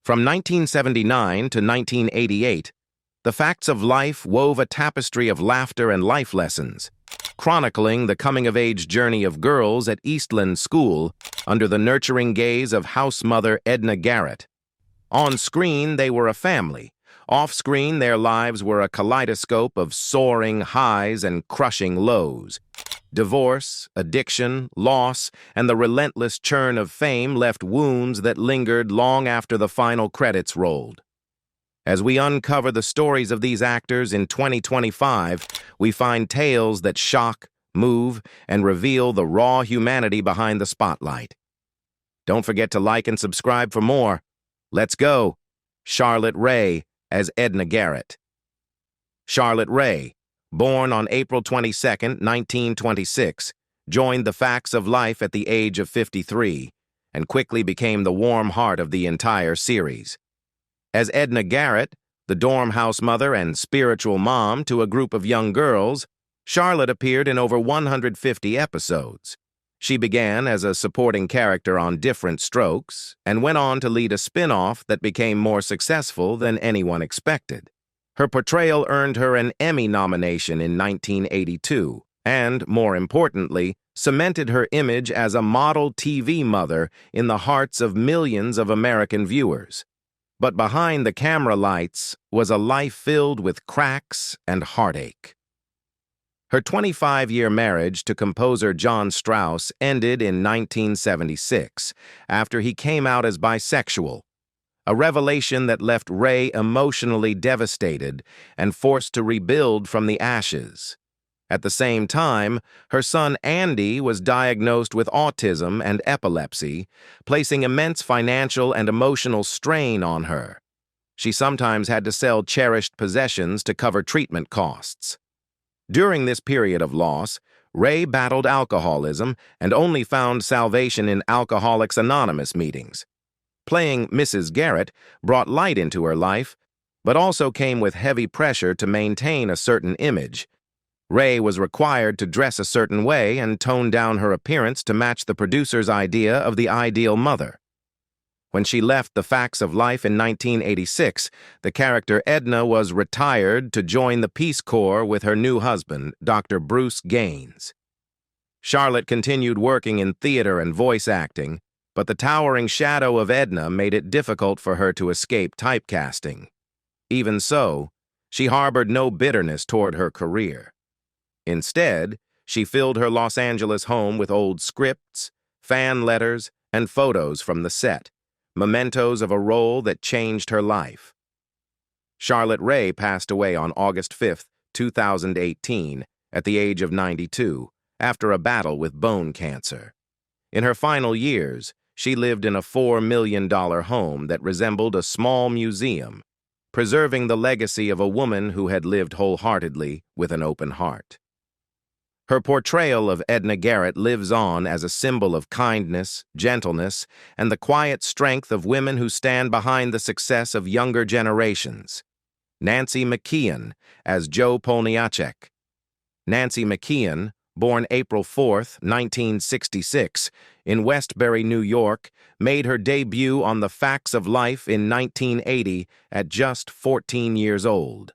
From 1979 to 1988, The Facts of Life wove a tapestry of laughter and life lessons, chronicling the coming-of-age journey of girls at Eastland School under the nurturing gaze of house mother Edna Garrett. On screen, they were a family. Off-screen, their lives were a kaleidoscope of soaring highs and crushing lows. Divorce, addiction, loss, and the relentless churn of fame left wounds that lingered long after the final credits rolled. As we uncover the stories of these actors in 2025, we find tales that shock, move, and reveal the raw humanity behind the spotlight. Don't forget to like and subscribe for more. Let's go! Charlotte Rae as Edna Garrett. Charlotte Rae, born on April 22, 1926, joined The Facts of Life at the age of 53 and quickly became the warm heart of the entire series. As Edna Garrett, the dorm house mother and spiritual mom to a group of young girls, Charlotte appeared in over 150 episodes. She began as a supporting character on Different Strokes and went on to lead a spin-off that became more successful than anyone expected. Her portrayal earned her an Emmy nomination in 1982 and, more importantly, cemented her image as a model TV mother in the hearts of millions of American viewers. But behind the camera lights was a life filled with cracks and heartache. Her 25-year marriage to composer John Strauss ended in 1976 after he came out as bisexual, a revelation that left Rae emotionally devastated and forced to rebuild from the ashes. At the same time, her son Andy was diagnosed with autism and epilepsy, placing immense financial and emotional strain on her. She sometimes had to sell cherished possessions to cover treatment costs. During this period of loss, Rae battled alcoholism and only found salvation in Alcoholics Anonymous meetings. Playing Mrs. Garrett brought light into her life, but also came with heavy pressure to maintain a certain image. Rae was required to dress a certain way and tone down her appearance to match the producer's idea of the ideal mother. When she left The Facts of Life in 1986, the character Edna was retired to join the Peace Corps with her new husband, Dr. Bruce Gaines. Charlotte continued working in theater and voice acting, but the towering shadow of Edna made it difficult for her to escape typecasting. Even so, she harbored no bitterness toward her career. Instead, she filled her Los Angeles home with old scripts, fan letters, and photos from the set, mementos of a role that changed her life. Charlotte Rae passed away on August 5, 2018, at the age of 92, after a battle with bone cancer. In her final years, she lived in a $4 million home that resembled a small museum, preserving the legacy of a woman who had lived wholeheartedly with an open heart. Her portrayal of Edna Garrett lives on as a symbol of kindness, gentleness, and the quiet strength of women who stand behind the success of younger generations. Nancy McKeon as Jo Polniacek. Nancy McKeon, born April 4, 1966, in Westbury, New York, made her debut on The Facts of Life in 1980 at just 14 years old.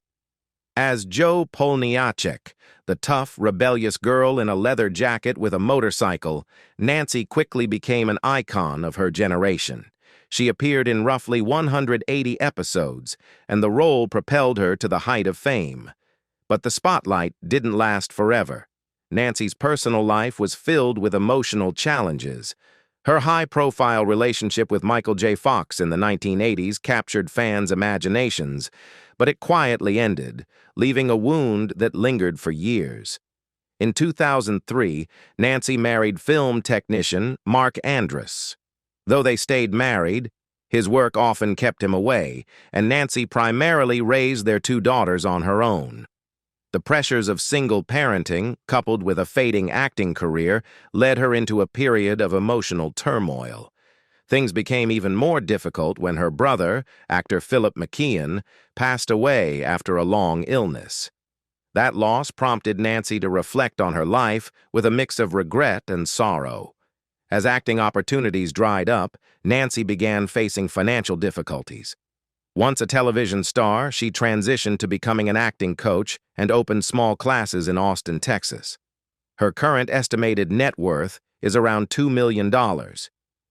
As Jo Polniacek, the tough, rebellious girl in a leather jacket with a motorcycle, Nancy quickly became an icon of her generation. She appeared in roughly 180 episodes, and the role propelled her to the height of fame. But the spotlight didn't last forever. Nancy's personal life was filled with emotional challenges. Her high-profile relationship with Michael J. Fox in the 1980s captured fans' imaginations, but it quietly ended, leaving a wound that lingered for years. In 2003, Nancy married film technician Mark Andrus. Though they stayed married, his work often kept him away, and Nancy primarily raised their two daughters on her own. The pressures of single parenting, coupled with a fading acting career, led her into a period of emotional turmoil. Things became even more difficult when her brother, actor Philip McKeon, passed away after a long illness. That loss prompted Nancy to reflect on her life with a mix of regret and sorrow. As acting opportunities dried up, Nancy began facing financial difficulties. Once a television star, she transitioned to becoming an acting coach and opened small classes in Austin, Texas. Her current estimated net worth is around $2 million,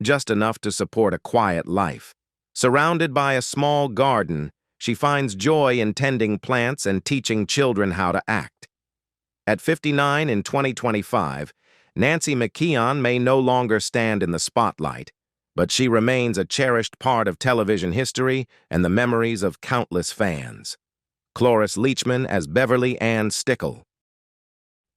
just enough to support a quiet life. Surrounded by a small garden, she finds joy in tending plants and teaching children how to act. At 59 in 2025, Nancy McKeon may no longer stand in the spotlight, but she remains a cherished part of television history and the memories of countless fans. Cloris Leachman as Beverly Ann Stickle.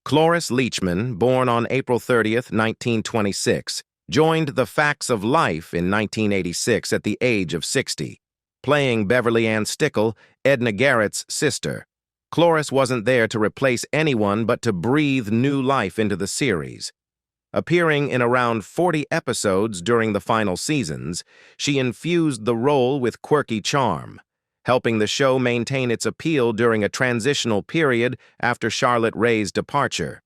Cloris Leachman, born on April 30, 1926, joined The Facts of Life in 1986 at the age of 60, playing Beverly Ann Stickle, Edna Garrett's sister. Cloris wasn't there to replace anyone but to breathe new life into the series. Appearing in around 40 episodes during the final seasons, she infused the role with quirky charm, helping the show maintain its appeal during a transitional period after Charlotte Ray's departure.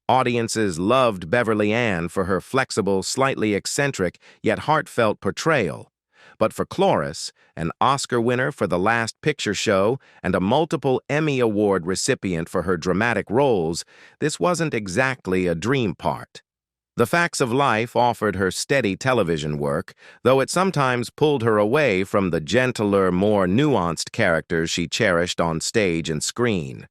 Audiences loved Beverly Ann for her flexible, slightly eccentric, yet heartfelt portrayal. But for Cloris, an Oscar winner for The Last Picture Show and a multiple Emmy Award recipient for her dramatic roles, this wasn't exactly a dream part. The Facts of Life offered her steady television work, though it sometimes pulled her away from the gentler, more nuanced characters she cherished on stage and screen.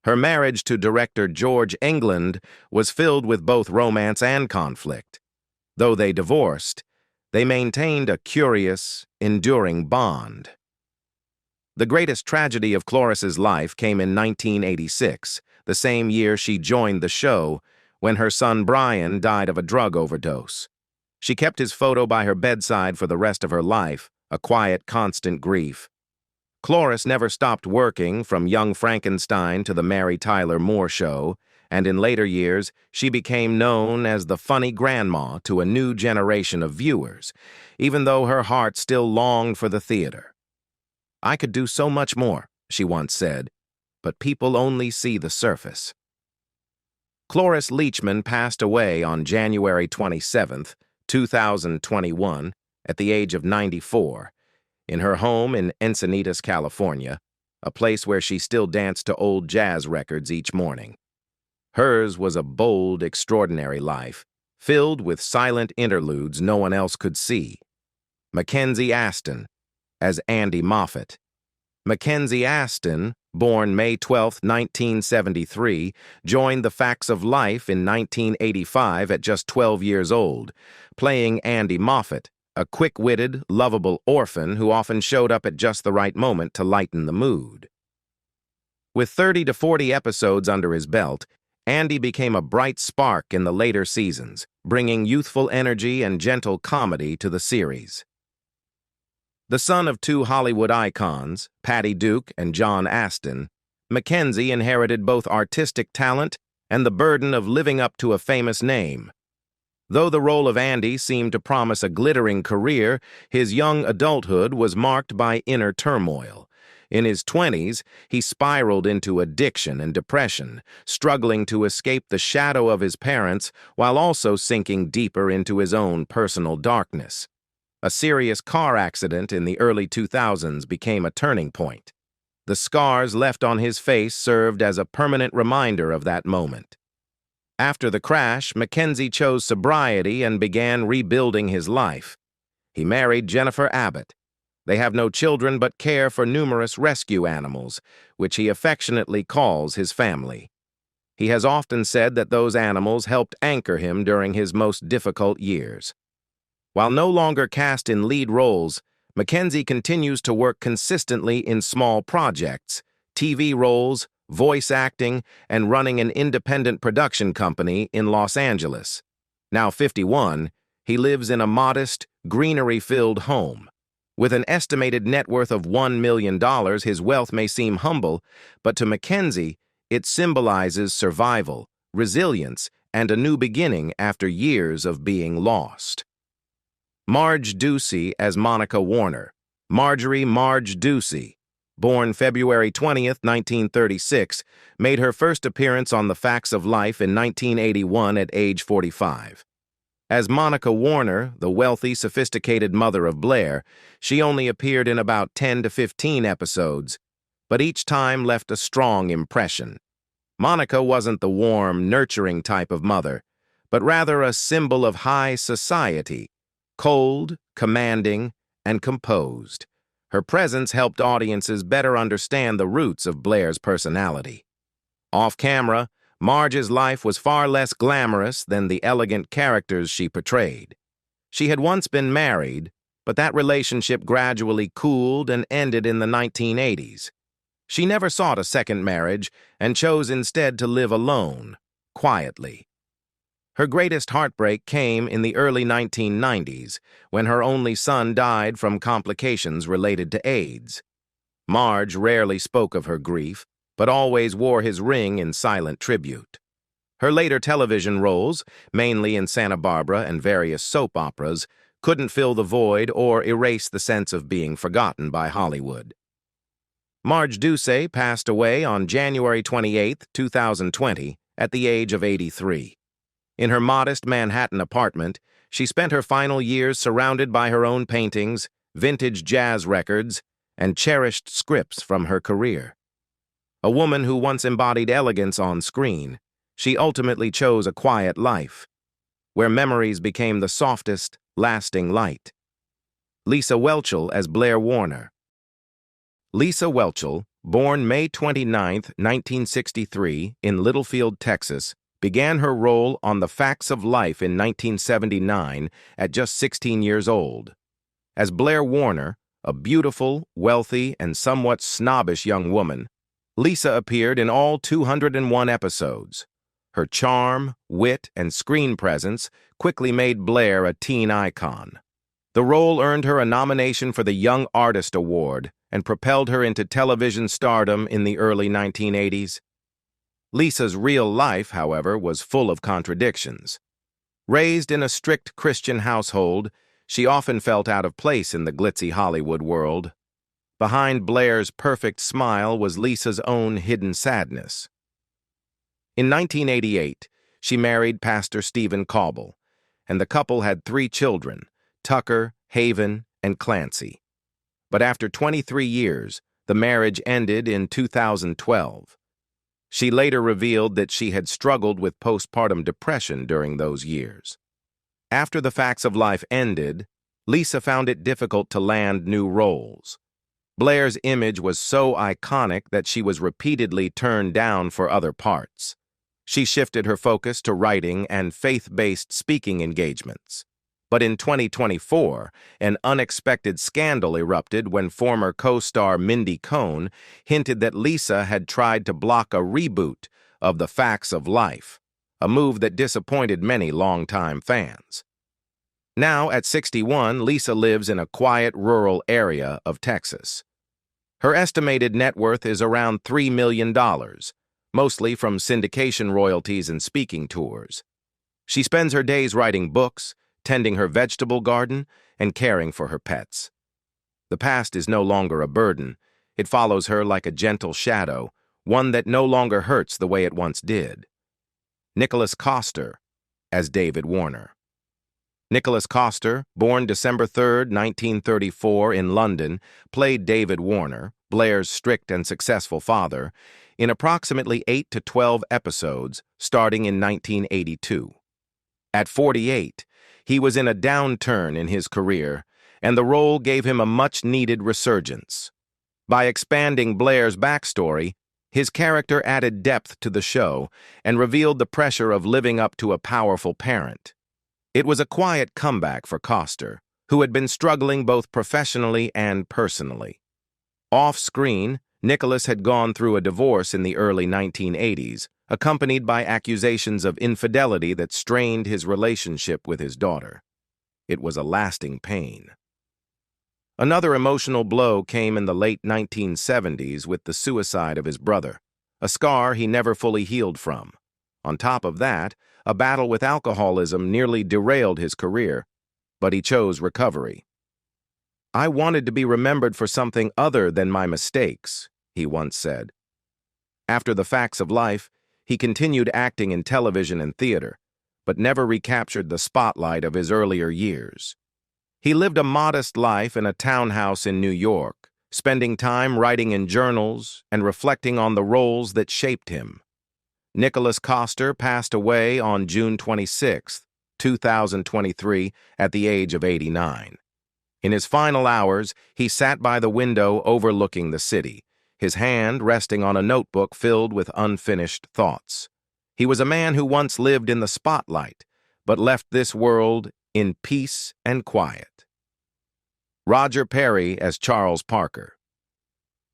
Her marriage to director George England was filled with both romance and conflict. Though they divorced, they maintained a curious, enduring bond. The greatest tragedy of Cloris's life came in 1986, the same year she joined the show, when her son Brian died of a drug overdose. She kept his photo by her bedside for the rest of her life, a quiet, constant grief. Cloris never stopped working, from Young Frankenstein to The Mary Tyler Moore Show, and in later years, she became known as the funny grandma to a new generation of viewers, even though her heart still longed for the theater. "I could do so much more," she once said, "but people only see the surface." Cloris Leachman passed away on January 27, 2021, at the age of 94, in her home in Encinitas, California, a place where she still danced to old jazz records each morning. Hers was a bold, extraordinary life, filled with silent interludes no one else could see. Mackenzie Aston, as Andy Moffat. Mackenzie Aston, born May 12, 1973, joined The Facts of Life in 1985 at just 12 years old, playing Andy Moffat, a quick-witted, lovable orphan who often showed up at just the right moment to lighten the mood. With 30 to 40 episodes under his belt, Andy became a bright spark in the later seasons, bringing youthful energy and gentle comedy to the series. The son of two Hollywood icons, Patty Duke and John Aston, Mackenzie inherited both artistic talent and the burden of living up to a famous name. Though the role of Andy seemed to promise a glittering career, his young adulthood was marked by inner turmoil. In his 20s, he spiraled into addiction and depression, struggling to escape the shadow of his parents while also sinking deeper into his own personal darkness. A serious car accident in the early 2000s became a turning point. The scars left on his face served as a permanent reminder of that moment. After the crash, Mackenzie chose sobriety and began rebuilding his life. He married Jennifer Abbott. They have no children but care for numerous rescue animals, which he affectionately calls his family. He has often said that those animals helped anchor him during his most difficult years. While no longer cast in lead roles, Mackenzie continues to work consistently in small projects, TV roles, voice acting, and running an independent production company in Los Angeles. Now 51, he lives in a modest, greenery-filled home. With an estimated net worth of $1 million, his wealth may seem humble, but to Mackenzie, it symbolizes survival, resilience, and a new beginning after years of being lost. Marge Ducey as Monica Warner. Marge Ducey, born February 20, 1936, made her first appearance on The Facts of Life in 1981 at age 45. As Monica Warner, the wealthy, sophisticated mother of Blair, she only appeared in about 10 to 15 episodes, but each time left a strong impression. Monica wasn't the warm, nurturing type of mother, but rather a symbol of high society, cold, commanding, and composed. Her presence helped audiences better understand the roots of Blair's personality. Off-camera, Marge's life was far less glamorous than the elegant characters she portrayed. She had once been married, but that relationship gradually cooled and ended in the 1980s. She never sought a second marriage and chose instead to live alone, quietly. Her greatest heartbreak came in the early 1990s, when her only son died from complications related to AIDS. Marge rarely spoke of her grief, but always wore his ring in silent tribute. Her later television roles, mainly in Santa Barbara and various soap operas, couldn't fill the void or erase the sense of being forgotten by Hollywood. Marge Ducey passed away on January 28, 2020, at the age of 83. In her modest Manhattan apartment, she spent her final years surrounded by her own paintings, vintage jazz records, and cherished scripts from her career. A woman who once embodied elegance on screen, she ultimately chose a quiet life, where memories became the softest, lasting light. Lisa Whelchel as Blair Warner. Lisa Whelchel, born May 29, 1963, in Littlefield, Texas, began her role on The Facts of Life in 1979 at just 16 years old. As Blair Warner, a beautiful, wealthy, and somewhat snobbish young woman, Lisa appeared in all 201 episodes. Her charm, wit, and screen presence quickly made Blair a teen icon. The role earned her a nomination for the Young Artist Award and propelled her into television stardom in the early 1980s. Lisa's real life, however, was full of contradictions. Raised in a strict Christian household, she often felt out of place in the glitzy Hollywood world. Behind Blair's perfect smile was Lisa's own hidden sadness. In 1988, she married Pastor Stephen Cauble, and the couple had 3 children, Tucker, Haven, and Clancy. But after 23 years, the marriage ended in 2012. She later revealed that she had struggled with postpartum depression during those years. After The Facts of Life ended, Lisa found it difficult to land new roles. Blair's image was so iconic that she was repeatedly turned down for other parts. She shifted her focus to writing and faith-based speaking engagements. But in 2024, an unexpected scandal erupted when former co-star Mindy Cohn hinted that Lisa had tried to block a reboot of The Facts of Life, a move that disappointed many longtime fans. Now, at 61, Lisa lives in a quiet rural area of Texas. Her estimated net worth is around $3 million, mostly from syndication royalties and speaking tours. She spends her days writing books, tending her vegetable garden, and caring for her pets. The past is no longer a burden. It follows her like a gentle shadow, one that no longer hurts the way it once did. Nicholas Coster as David Warner. Nicholas Coster, born December 3, 1934, in London, played David Warner, Blair's strict and successful father, in approximately 8 to 12 episodes starting in 1982. At 48, he was in a downturn in his career, and the role gave him a much-needed resurgence. By expanding Blair's backstory, his character added depth to the show and revealed the pressure of living up to a powerful parent. It was a quiet comeback for Coster, who had been struggling both professionally and personally. Off-screen, Nicholas had gone through a divorce in the early 1980s, accompanied by accusations of infidelity that strained his relationship with his daughter. It was a lasting pain. Another emotional blow came in the late 1970s with the suicide of his brother, a scar he never fully healed from. On top of that, a battle with alcoholism nearly derailed his career, but he chose recovery. "I wanted to be remembered for something other than my mistakes," he once said. After The Facts of Life, he continued acting in television and theater, but never recaptured the spotlight of his earlier years. He lived a modest life in a townhouse in New York, spending time writing in journals and reflecting on the roles that shaped him. Nicholas Coster passed away on June 26, 2023, at the age of 89. In his final hours, he sat by the window overlooking the city, his hand resting on a notebook filled with unfinished thoughts. He was a man who once lived in the spotlight, but left this world in peace and quiet. Roger Perry as Charles Parker.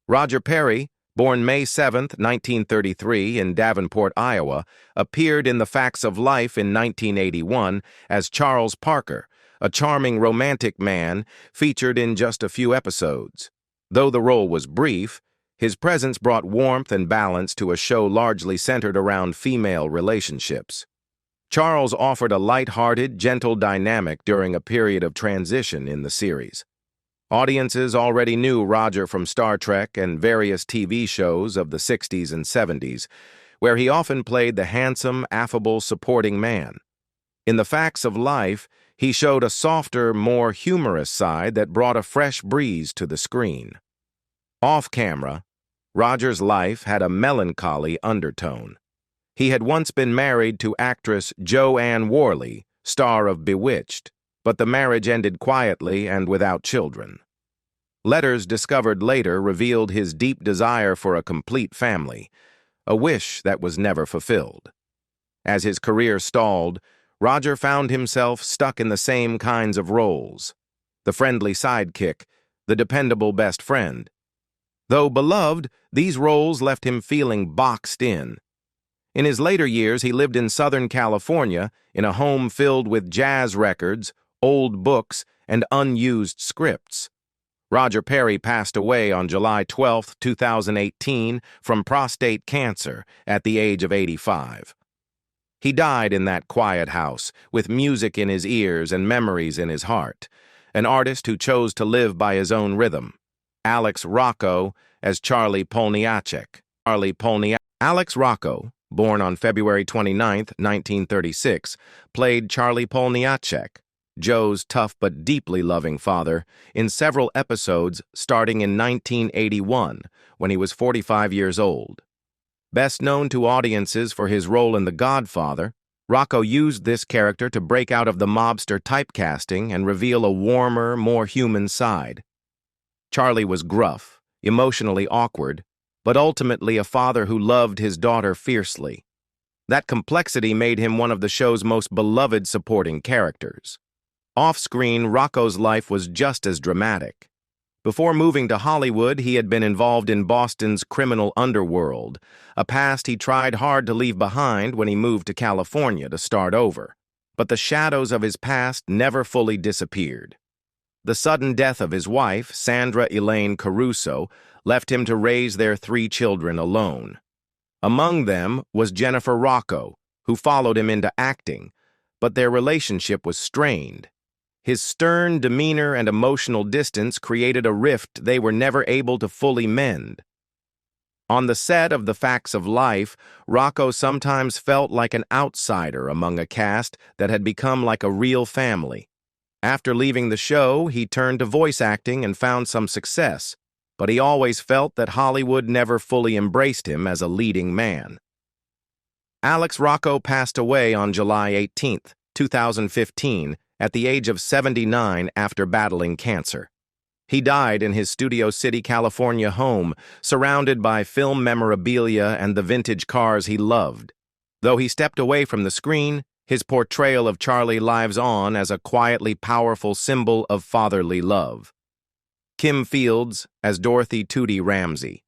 Roger Perry, born May 7, 1933, in Davenport, Iowa, appeared in The Facts of Life in 1981 as Charles Parker, a charming romantic man featured in just a few episodes. Though the role was brief, his presence brought warmth and balance to a show largely centered around female relationships. Charles offered a light-hearted, gentle dynamic during a period of transition in the series. Audiences already knew Roger from Star Trek and various TV shows of the 60s and 70s, where he often played the handsome, affable supporting man. In The Facts of Life, he showed a softer, more humorous side that brought a fresh breeze to the screen. Off-camera, Roger's life had a melancholy undertone. He had once been married to actress Joanne Worley, star of Bewitched, but the marriage ended quietly and without children. Letters discovered later revealed his deep desire for a complete family, a wish that was never fulfilled. As his career stalled, Roger found himself stuck in the same kinds of roles: the friendly sidekick, the dependable best friend. Though beloved, these roles left him feeling boxed in. In his later years, he lived in Southern California in a home filled with jazz records, old books, and unused scripts. Roger Perry passed away on July 12, 2018, from prostate cancer at the age of 85. He died in that quiet house, with music in his ears and memories in his heart, an artist who chose to live by his own rhythm. Alex Rocco as Charlie Polniacek. Alex Rocco, born on February 29, 1936, played Charlie Polniacek, Joe's tough but deeply loving father, in several episodes starting in 1981, when he was 45 years old. Best known to audiences for his role in The Godfather, Rocco used this character to break out of the mobster typecasting and reveal a warmer, more human side. Charlie was gruff, emotionally awkward, but ultimately a father who loved his daughter fiercely. That complexity made him one of the show's most beloved supporting characters. Off-screen, Rocco's life was just as dramatic. Before moving to Hollywood, he had been involved in Boston's criminal underworld, a past he tried hard to leave behind when he moved to California to start over. But the shadows of his past never fully disappeared. The sudden death of his wife, Sandra Elaine Caruso, left him to raise their 3 children alone. Among them was Jennifer Rocco, who followed him into acting, but their relationship was strained. His stern demeanor and emotional distance created a rift they were never able to fully mend. On the set of The Facts of Life, Rocco sometimes felt like an outsider among a cast that had become like a real family. After leaving the show, he turned to voice acting and found some success, but he always felt that Hollywood never fully embraced him as a leading man. Alex Rocco passed away on July 18, 2015, at the age of 79 after battling cancer. He died in his Studio City, California home, surrounded by film memorabilia and the vintage cars he loved. Though he stepped away from the screen, his portrayal of Charlie lives on as a quietly powerful symbol of fatherly love. Kim Fields as Dorothy Tootie Ramsey.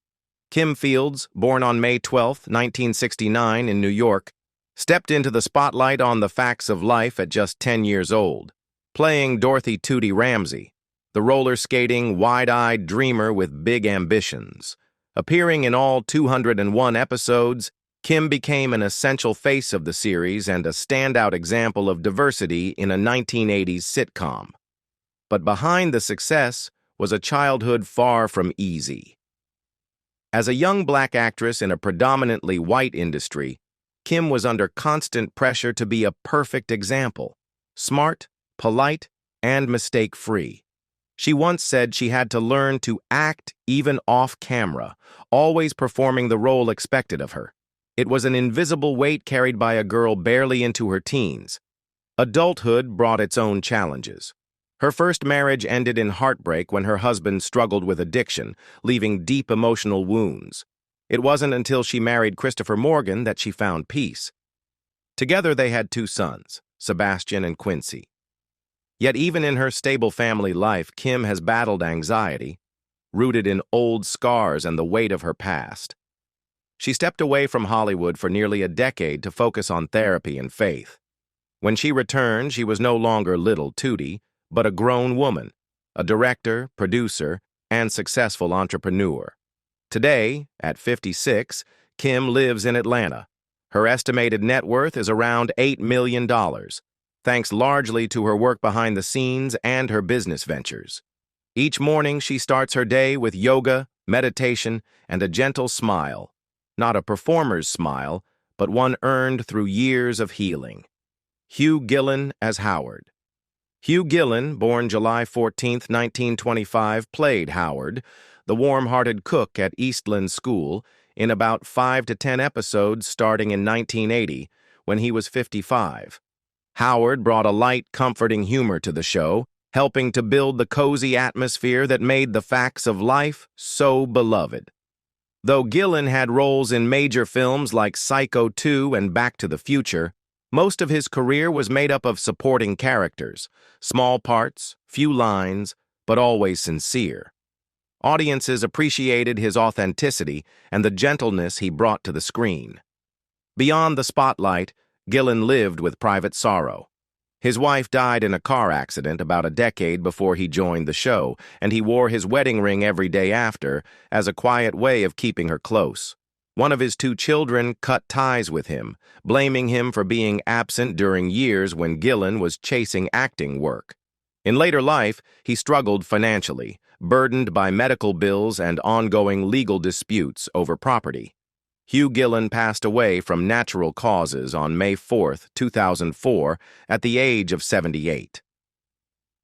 Kim Fields, born on May 12, 1969 in New York, stepped into the spotlight on The Facts of Life at just 10 years old, playing Dorothy Tootie Ramsey, the roller-skating, wide-eyed dreamer with big ambitions. Appearing in all 201 episodes, Kim became an essential face of the series and a standout example of diversity in a 1980s sitcom. But behind the success was a childhood far from easy. As a young black actress in a predominantly white industry, Kim was under constant pressure to be a perfect example, smart, polite, and mistake-free. She once said she had to learn to act even off-camera, always performing the role expected of her. It was an invisible weight carried by a girl barely into her teens. Adulthood brought its own challenges. Her first marriage ended in heartbreak when her husband struggled with addiction, leaving deep emotional wounds. It wasn't until she married Christopher Morgan that she found peace. Together they had 2 sons, Sebastian and Quincy. Yet even in her stable family life, Kim has battled anxiety, rooted in old scars and the weight of her past. She stepped away from Hollywood for nearly a decade to focus on therapy and faith. When she returned, she was no longer little Tootie, but a grown woman, a director, producer, and successful entrepreneur. Today, at 56, Kim lives in Atlanta. Her estimated net worth is around $8 million, thanks largely to her work behind the scenes and her business ventures. Each morning, she starts her day with yoga, meditation, and a gentle smile. Not a performer's smile, but one earned through years of healing. Hugh Gillen as Howard. Hugh Gillen, born July 14, 1925, played Howard, the warm-hearted cook at Eastland School, in about 5 to 10 episodes starting in 1980, when he was 55. Howard brought a light, comforting humor to the show, helping to build the cozy atmosphere that made the facts of life so beloved. Though Gillen had roles in major films like Psycho 2 and Back to the Future, most of his career was made up of supporting characters, small parts, few lines, but always sincere. Audiences appreciated his authenticity and the gentleness he brought to the screen. Beyond the spotlight, Gillen lived with private sorrow. His wife died in a car accident about a decade before he joined the show, and he wore his wedding ring every day after as a quiet way of keeping her close. One of his 2 children cut ties with him, blaming him for being absent during years when Gillen was chasing acting work. In later life, he struggled financially, burdened by medical bills and ongoing legal disputes over property. Hugh Gillen passed away from natural causes on May 4, 2004, at the age of 78.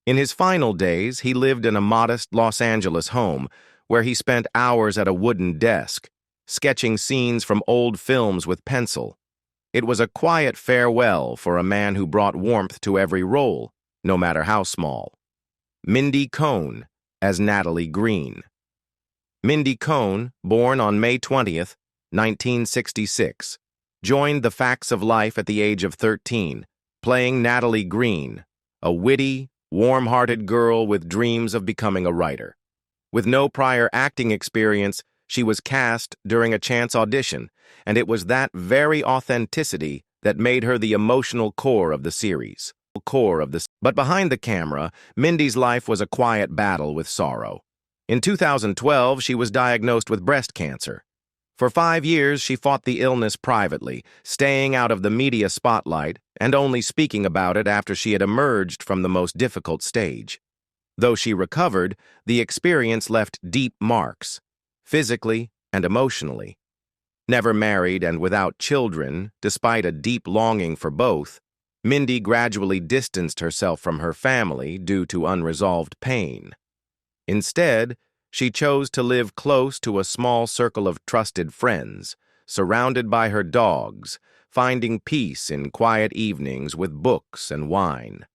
In his final days, he lived in a modest Los Angeles home where he spent hours at a wooden desk, sketching scenes from old films with pencil. It was a quiet farewell for a man who brought warmth to every role, no matter how small. Mindy Cohn as Natalie Green. Mindy Cohn, born on May 20th, 1966, joined The Facts of Life at the age of 13, playing Natalie Green, a witty, warm-hearted girl with dreams of becoming a writer. With no prior acting experience, she was cast during a chance audition, and it was that very authenticity that made her the emotional core of the series. But behind the camera, Mindy's life was a quiet battle with sorrow. In 2012, she was diagnosed with breast cancer. For 5 years, she fought the illness privately, staying out of the media spotlight and only speaking about it after she had emerged from the most difficult stage. Though she recovered, the experience left deep marks, physically and emotionally. Never married and without children, despite a deep longing for both, Mindy gradually distanced herself from her family due to unresolved pain. Instead, she chose to live close to a small circle of trusted friends, surrounded by her dogs, finding peace in quiet evenings with books and wine.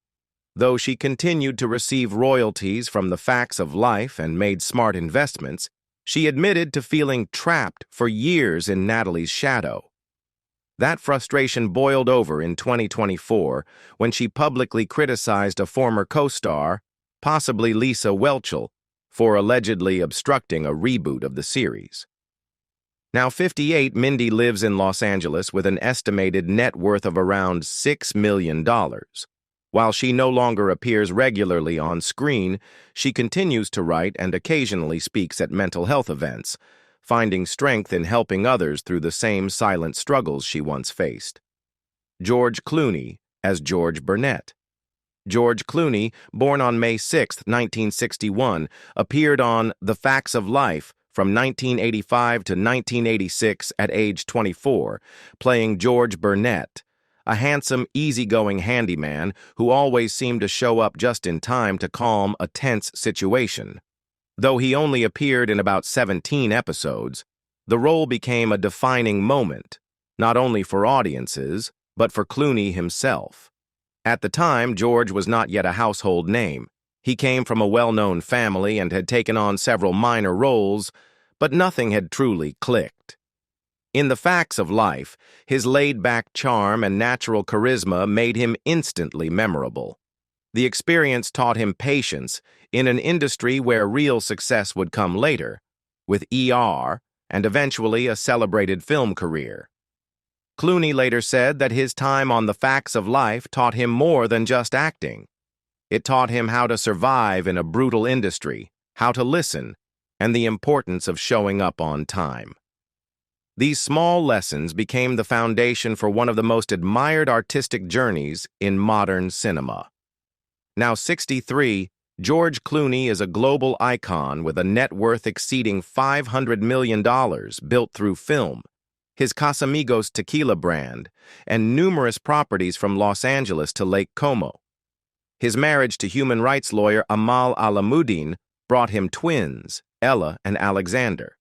Though she continued to receive royalties from the facts of life and made smart investments, she admitted to feeling trapped for years in Natalie's shadow. That frustration boiled over in 2024 when she publicly criticized a former co-star, possibly Lisa Whelchel, for allegedly obstructing a reboot of the series. Now 58, Mindy lives in Los Angeles with an estimated net worth of around $6 million. While she no longer appears regularly on screen, she continues to write and occasionally speaks at mental health events, finding strength in helping others through the same silent struggles she once faced. George Clooney as George Burnett. George Clooney, born on May 6, 1961, appeared on The Facts of Life from 1985 to 1986 at age 24, playing George Burnett, a handsome, easygoing handyman who always seemed to show up just in time to calm a tense situation. Though he only appeared in about 17 episodes, the role became a defining moment, not only for audiences, but for Clooney himself. At the time, George was not yet a household name. He came from a well-known family and had taken on several minor roles, but nothing had truly clicked. In The Facts of Life, his laid-back charm and natural charisma made him instantly memorable. The experience taught him patience in an industry where real success would come later, with ER and eventually a celebrated film career. Clooney later said that his time on The Facts of Life taught him more than just acting. It taught him how to survive in a brutal industry, how to listen, and the importance of showing up on time. These small lessons became the foundation for one of the most admired artistic journeys in modern cinema. Now 63, George Clooney is a global icon with a net worth exceeding $500 million built through film, his Casamigos tequila brand, and numerous properties from Los Angeles to Lake Como. His marriage to human rights lawyer Amal Alamuddin brought him twins, Ella and Alexander.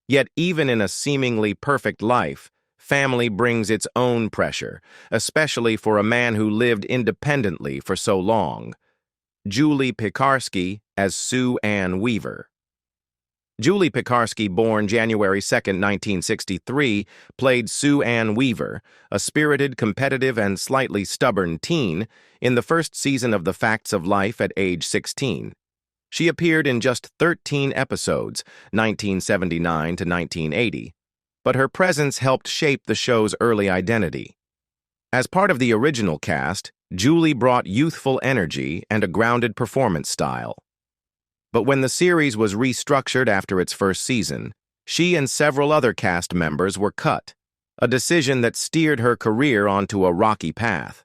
Yet even in a seemingly perfect life, family brings its own pressure, especially for a man who lived independently for so long. Julie Pekarsky as Sue Ann Weaver. Julie Pekarsky, born January 2, 1963, played Sue Ann Weaver, a spirited, competitive, and slightly stubborn teen, in the first season of The Facts of Life at age 16. She appeared in just 13 episodes, 1979 to 1980, but her presence helped shape the show's early identity. As part of the original cast, Julie brought youthful energy and a grounded performance style. But when the series was restructured after its first season, she and several other cast members were cut, a decision that steered her career onto a rocky path.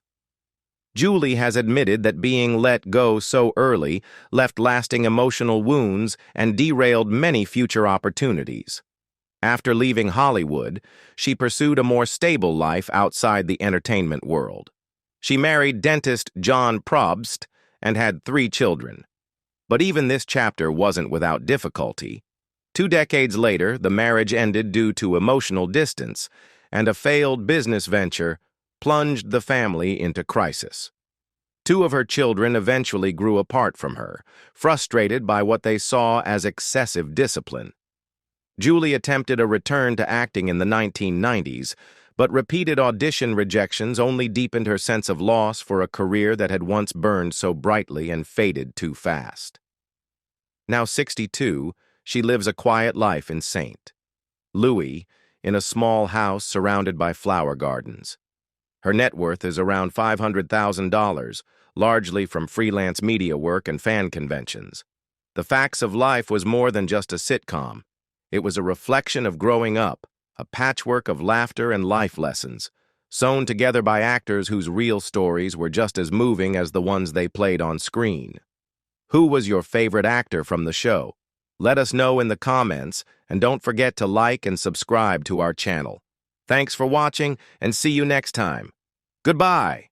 Julie has admitted that being let go so early left lasting emotional wounds and derailed many future opportunities. After leaving Hollywood, she pursued a more stable life outside the entertainment world. She married dentist John Probst and had 3 children. But even this chapter wasn't without difficulty. 2 decades later, the marriage ended due to emotional distance, and a failed business venture plunged the family into crisis. 2 of her children eventually grew apart from her, frustrated by what they saw as excessive discipline. Julie attempted a return to acting in the 1990s, but repeated audition rejections only deepened her sense of loss for a career that had once burned so brightly and faded too fast. Now 62, she lives a quiet life in St. Louis, in a small house surrounded by flower gardens. Her net worth is around $500,000, largely from freelance media work and fan conventions. The Facts of Life was more than just a sitcom. It was a reflection of growing up, a patchwork of laughter and life lessons, sewn together by actors whose real stories were just as moving as the ones they played on screen. Who was your favorite actor from the show? Let us know in the comments, and don't forget to like and subscribe to our channel. Thanks for watching, and see you next time. Goodbye.